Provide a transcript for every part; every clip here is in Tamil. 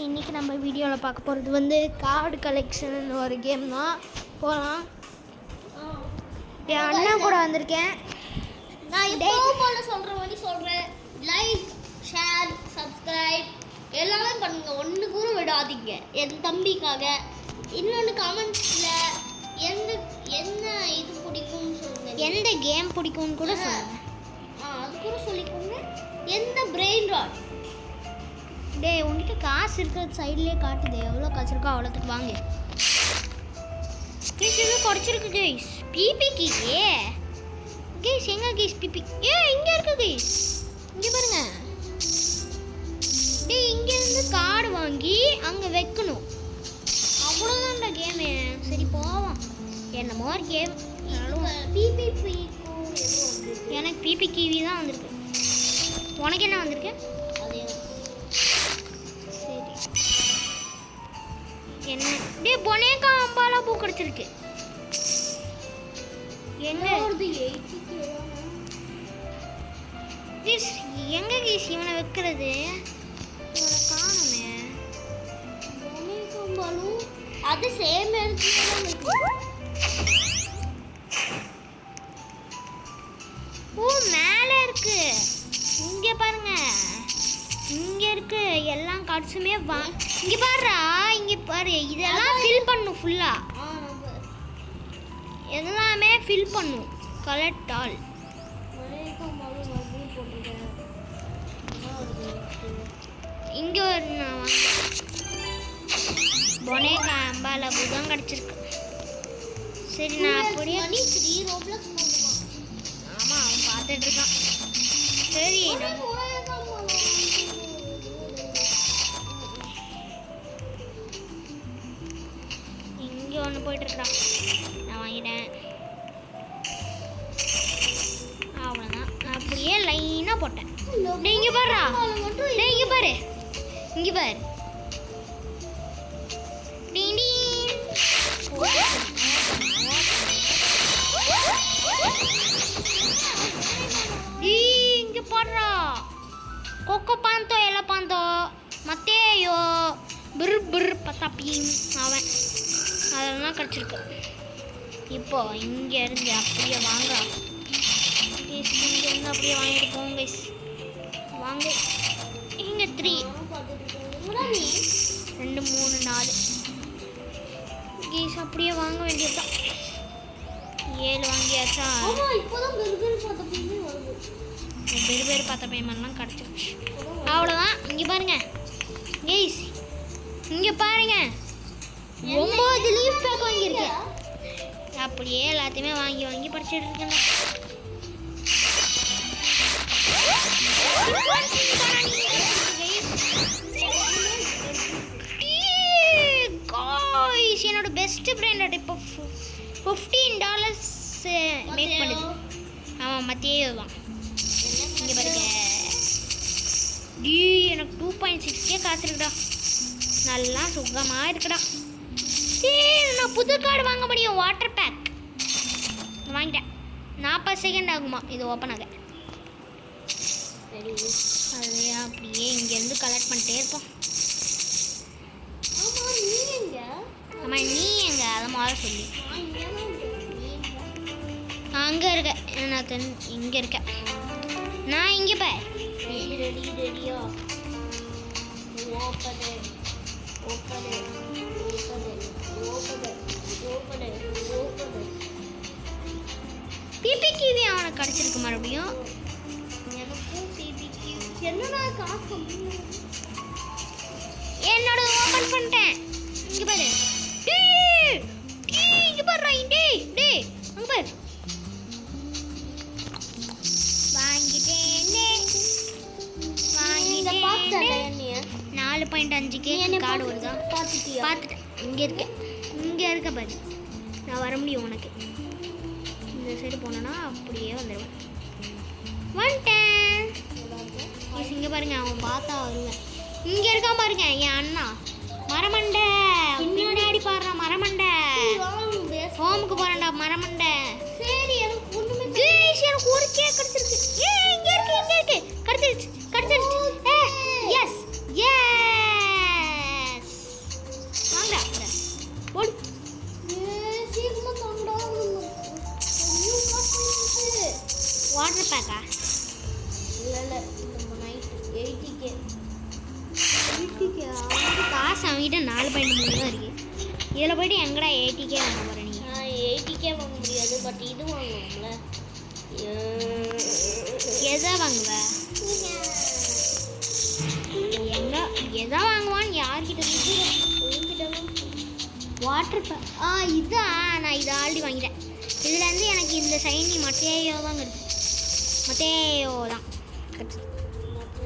இன்றைக்கி நம்ம வீடியோவில் பார்க்க போகிறது வந்து கார்டு கலெக்ஷன் ஒரு கேம் தான். போகலாம். என் அண்ணன் கூட வந்திருக்கேன். நான் எப்பவும் போல சொல்கிற மாதிரி சொல்கிறேன். லைக், ஷேர், சப்ஸ்கிரைப் எல்லாமே பண்ணுங்கள். ஒன்று கூட விடாதீங்க என் தம்பிக்காக. இன்னொன்று கமெண்ட்ஸில் என்ன இது பிடிக்கும்னு சொல்லுங்கள். எந்த கேம் பிடிக்கும்னு கூட சொல்லுங்கள். அது கூட சொல்லிக்கோங்க. எந்த பிரெயின் ராட். உன்கிட்ட காசு இருக்கிறது சைட்லேயே காட்டுது. எவ்வளோ காசு இருக்கோ அவ்வளோத்துக்கு வாங்க. எதுவும் குறைச்சிருக்கு கைஸ். பிபிக்கு கைஸ் எங்கே கைஸ் பிபி? இங்கே இருக்கு கைஸ். இங்கே பாருங்க. இங்கேருந்து கார்டு வாங்கி அங்கே வைக்கணும். அவ்வளோதான்டா கேமு. சரி போவோம். என்னமோ ஒரு கேம். எனக்கு பிபி கிவி தான் வந்திருக்கு. உனக்கு என்ன வந்திருக்கு? சரி என்ன பொனேக்கா அம்பாலா பூ கிடச்சிருக்கு. எங்க எங்க கீஸ் இவனை வைக்கிறது? இவனை காணுமே. அது சேம் பூ மேலே இருக்கு. இங்க பாருங்க, இங்க இருக்கு. எல்லா கார்ட்ஸுமே இங்க பாருடா. இங்க பாரு, இதெல்லாம் ஃபில் பண்ணும். ஃபுல்லா எல்லாமே ஃபில் பண்ணும். Collect all. இங்க ஒரு பொனேக்கா அம்பாலா பூ தான் கிடச்சிருக்கு. சரி நான் அப்படியே ஆமா அவன் பார்த்துட்டு இருக்கான். சரி இங்கே ஒன்று போயிட்டுருக்குறான். நான் வாங்கிட்டேன். அவ்வளோதான். நான் அப்படியே லைனாக போட்டேன். இங்கே பாருடா. இங்கே பாரு, இங்கே பாரு. இங்கே பாடுறா. கொக்கோ பாந்தோ எல்லாம் பாந்தோ மத்தேயோ பிர் பத்தாப்பியும் அவன் அதெல்லாம் கிடச்சிருக்கு. இப்போ இங்கேருந்து அப்படியே வாங்க. இங்கேருந்து அப்படியே வாங்கிட்டு போங்க கைஸ். வாங்க. இங்கே 3 2 3 4 கைஸ் அப்படியே வாங்க வேண்டியதுதான். 7 வாங்கியாச்சா? பெரு பார்த்த பேமெண்ட்லாம் கிடச்சிருச்சு. அவ்வளோதான். இங்கே பாருங்க கைஸ், இங்கே பாருங்க 9 லீஃப் பேக் வாங்கியிருக்கேன். அப்படியே எல்லாத்தையுமே வாங்கி படிச்சுட்டு இருக்கேன். என்னோட பெஸ்ட் ஃப்ரெண்ட் இப்போ $15 மேக் பண்ணுது. ஆமாம் மத்தியே தான். இங்கே பாருங்க. எனக்கு 2.6K காசு இருக்குடா. நல்லா சுகமாக இருக்குடா. நான் புது கார்டு வாங்க முடியும். வாட்டர் பேக் வாங்கிட்டேன். 40 செகண்ட் ஆகுமா இது ஓப்பன் ஆக. அது அப்படியே இங்கேருந்து கலெக்ட் பண்ணிட்டே இருப்போம். ஆமாம் நீ எங்க? அதை முதல்ல சொல்லி. அங்கே இருக்க. நான் இங்கே இருக்கேன். நான் இங்கே பார். ரெடியா? பிபி கிவி அவனுக்கு கிடச்சிருக்கு மறுபடியும். எனக்கும் பிபி கிவி. என்னடா காசு என்னோட ஓப்பன் பண்ணிட்டேன். இங்கே பாரு. இங்கே பாரு. டே அங்கே பாரு. வாங்கிட்டேன். 4.5K கார்டு வருதா? பார்த்துட்டேன். இங்கே இருக்க பாரு. நான் வர முடியும் உனக்கு. இந்த சைடு போனேன்னா அப்படியே வந்துடுவேன். வந்துட்டேன். இங்கே பாருங்க, அவன் பார்த்தா வருவேன். இங்கே இருக்கான் பாருங்க என் அண்ணா. மரமண்டை பின்னாடி பாடுற மரமண்டை. ஹோமுக்கு போறேன்டா மரமண்டை. சரி எனக்கு ஒண்ணுமே எனக்கு ஒரு கேக் கிடைச்சிருக்கு. இங்கே இருக்கு. கிடைச்சிருச்சு. எஸ் காசு அவங்ககிட்ட 4.3 தான் இருக்குது. இதில் போய்ட்டு எங்கடா 80K வாங்க போகிற நீ? 80K வாங்க முடியாது, பட் இது வாங்குவோம்ல. எதை வாங்குவ? எதை வாங்குவான்னு யார்கிட்ட வாட்டர் நான் இதை ஆல்ரெடி வாங்கிட்டேன். இதுலேருந்து எனக்கு இந்த சைனி மட்டேயோ தான் கிடச்சி. மட்டேயோ தான் கிடச்சிது.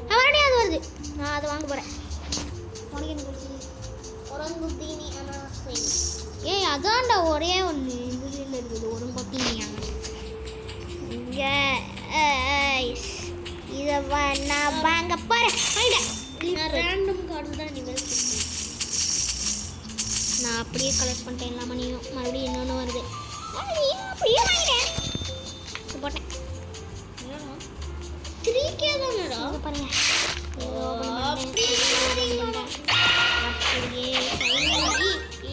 மறுபடியும் அது வருது. நான் அதை வாங்க போகிறேன். உனக்கு என்ன கிடச்சி? ஒரங்குத்தீனி அனாசை. ஏய் அதான்டா ஒரே ஒன்று இதில் இருக்குது. ஒரங்குத்தீனியா இங்கே இதை நான் வாங்க போகிறேன். நான் ரேண்டம் கார்டு தான் நீங்கள் நான் அப்படியே கலெக்ட் பண்ணிட்டேன் எல்லாமே. நீயும் மறுபடியும் இன்னொன்று வருது. அப்படியே வாங்கிட்டேன். போட்டேன். 3K தானடா பாருங்க.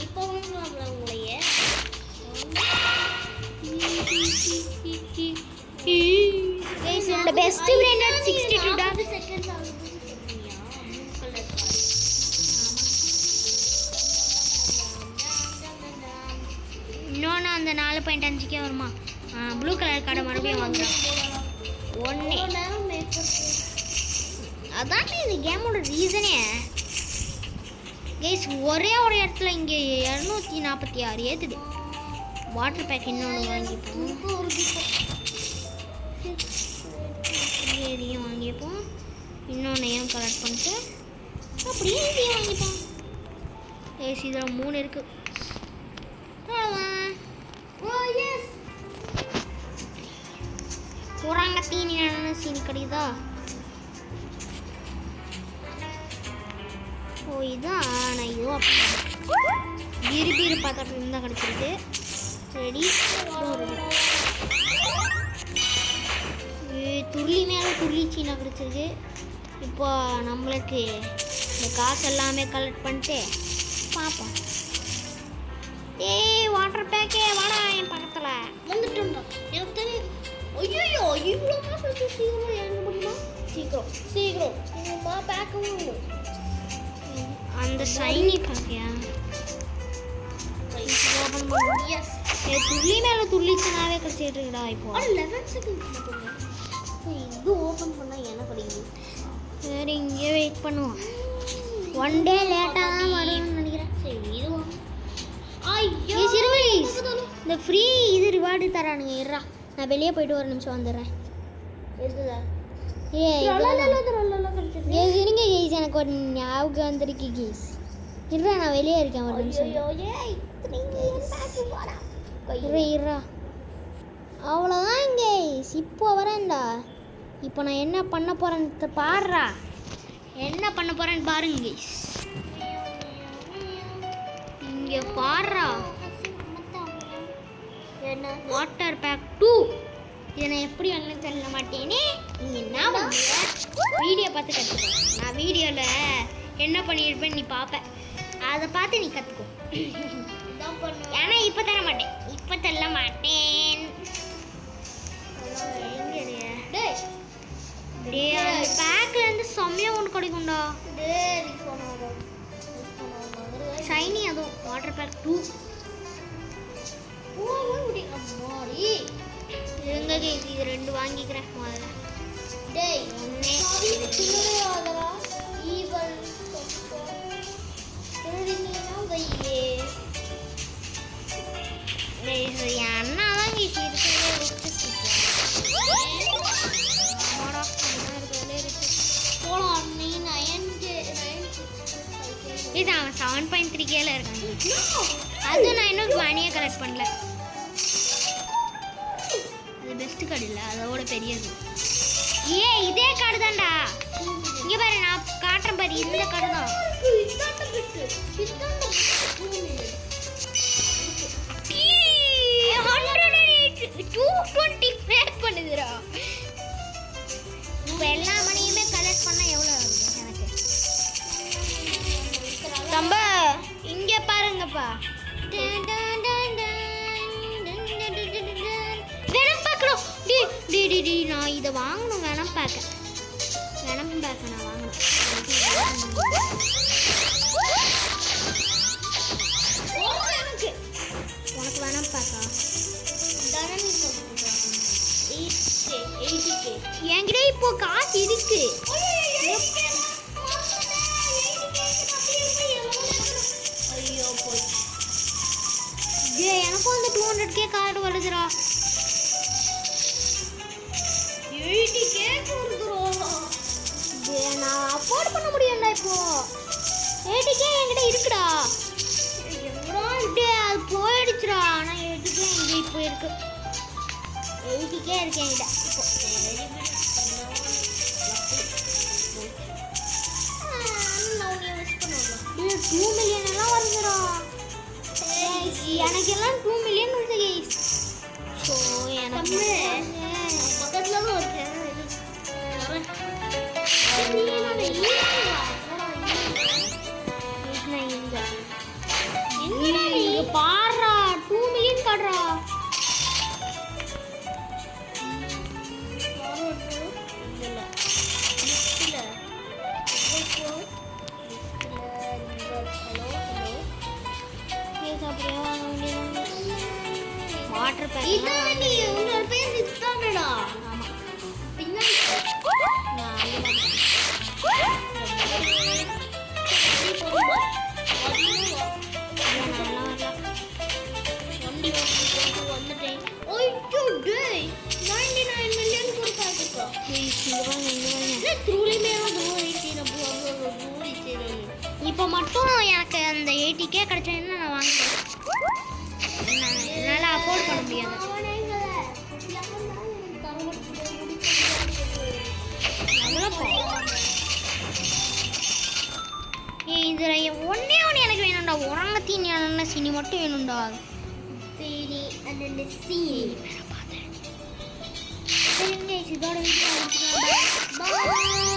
இப்போ வாங்கலாம்ல உங்களையே. இந்த பெஸ்ட் பிராண்டட் 62 டா. செகண்ட்ஸ் ஆகுது. இன்னொன்று அந்த 4.5K வருமா? ப்ளூ கலர் கடை மறுபடியும் வாங்குறேன். ஒன்று அதான் இந்த கேமோட ரீசனே. கைஸ் ஒரே ஒரு இடத்துல இங்கே 246 ஏற்றுது. வாட்டர் பேக் இன்னொன்று வாங்கிப்போம். இதையும் வாங்கிப்போம். இன்னொன்னையும் கலெக்ட் பண்ணிட்டு அப்படியே இதையும் வாங்கிப்போம். கைஸ் இதில் 3 இருக்குது. போறாங்க தீனி சீனி கிடைக்குதா? ஓ இதான் நான் இதுவும் பீரு பீரு பாத்திரத்துல இருந்தால் கிடச்சிருக்கு. ரெடி துள்ளி மேலே துள்ளி சீனா கிடச்சிருக்கு. இப்போ நம்மளுக்கு இந்த காசு எல்லாமே கலெக்ட் பண்ணிட்டு பார்ப்போம். ஏய் வாட்டர் பேக்கே வாடா என் பக்கத்தில் வந்துட்டோம்டா. எனக்கு தெரியும். ஐயோ இவ்வளோ காசு வச்சு சீக்கிரம் என்ன பண்ணலாம்? சீக்கிரம் நீங்கம்மா பேக்கவும் அந்த சைனி பேக்கையா ஓப்பன் பண்ணுவோம். எஸ். துள்ளி மேலே துள்ளிச்சுனாவே கிடச்சிட்டு இருக்குடா. இப்போ 11 செகண்ட்ஸ் இது ஓப்பன் பண்ணால் என்ன கிடைக்குது? சரி இங்கே வெயிட் பண்ணுவோம். 1 டே லேட்டாக தான் வரும்னு நினைக்கிறேன். சரி இது ஐயோ சிறுவீஸ் இந்த ஃப்ரீ இது ரிவார்டு தரானுங்க. இருறா நான் வெளியே போயிட்டு ஒரு நிமிஷம் வந்துடுறேன். இருக்குதா? இருங்க கேஸ் எனக்கு ஒரு ஞாபகம் வந்துருக்கு கேஸ். இருறா நான் வெளியே இருக்கேன் ஒரு நிமிஷம். இருறா அவ்வளோதான் கேஸ். இப்போ வரேன்டா. இப்போ நான் என்ன பண்ண போகிறேன்னு பாடுறா. என்ன பண்ண போகிறேன்னு பாருங்க கேஸ். இங்கே பாடுறா. என்ன வாட்டர் பேக் 2 இதை நான் எப்படி வந்து சொல்ல மாட்டேனே. நீங்கள் என்ன பண்ணுங்க வீடியோ பார்த்து கற்றுக்கோ. நான் வீடியோவில் என்ன பண்ணியிருப்பேன்னு நீ பார்ப்பேன். அதை பார்த்து நீ கற்றுக்கோ. ஏன்னா இப்போ தர மாட்டேன். இப்போ தள்ள மாட்டேன். அந்த பேக்லேருந்து செம்மையாக ஒன்று கிடைக்கும்டா. ஷைனி அதுவும் வாட்டர் பேக் 2 இருங்க கேஸ் இது 2 வாங்கிக்கிறேன் முதல்ல. என் அண்ணா தான் கேஸ் போலாம். நீ 9 அவன் 7.3Kல இருக்கான். அதுவும் நான் இன்னும் மணியை கலெக்ட் பண்ணல. அது பெஸ்ட் கார்டு இல்லை, அதோட பெரியது. இதே கார்டு தான்டா. இங்கே பாரு நான் காட்டுறேன் பாரு. இந்த கார்டு தான். 220 பேக் பண்ணுதுடா. இப்போ எல்லா மணியுமே கலெக்ட் பண்ணால் எவ்வளோ ஆகுது எனக்கு? ரொம்ப இங்கே பாருங்கப்பா. வேணாம் பார்க்கணும். டி நான் இதை வாங்கணும். வேணாம் பேக்க நான் வாங்கணும். 200k கார்டு வருதுடா. 80k கொடுக்குறோம். நான் அஃபோர்ட் பண்ண முடியும்டா இப்போ. 80k என்கிட்ட இருக்குடா. எங்கடா இப்படி அது போயிடுச்சுடா. ஆனால் 80k எங்கே இப்போ இருக்கு. 80k இருக்கு என்கிட்ட இப்போ. நான் உன்னை மிஸ் பண்ணுவேன். இது 2 மில்லியன் எல்லாம் வருதுடா. எனக்கு எல்லாம் 2 மில்லியன் வருது கைஸ். ஸோ எனக்கு பக்கத்துல தான் இருக்கேன். இங்க பாருடா 2 மில்லியன் காடுறா. வாட்டர் பேக் இதான் நீ உன்னோட பேர் இதுதானடா. பின்னாடி வந்துட்டேன். ஐயோ டேய் 99 மில்லியன் கொடுத்தாச்சுப்பா. த்ரூலி மேல தூரிச்சு நம்ம தூரிச்சு. இப்போ மட்டும் எனக்கு அந்த 80k கிடைச்சா நான் வாங்குறேன். என்னால் அஃபோர்ட் பண்ண முடியாது. இதில் ஒன்றே ஒன்று எனக்கு வேணும்டா. உரங்கத்தீனி அண்ணன் சீனி மட்டும் வேணும்டா. சீனி அந்த சீனி பார்த்தேன். இதோட வீட்டில் பாய்.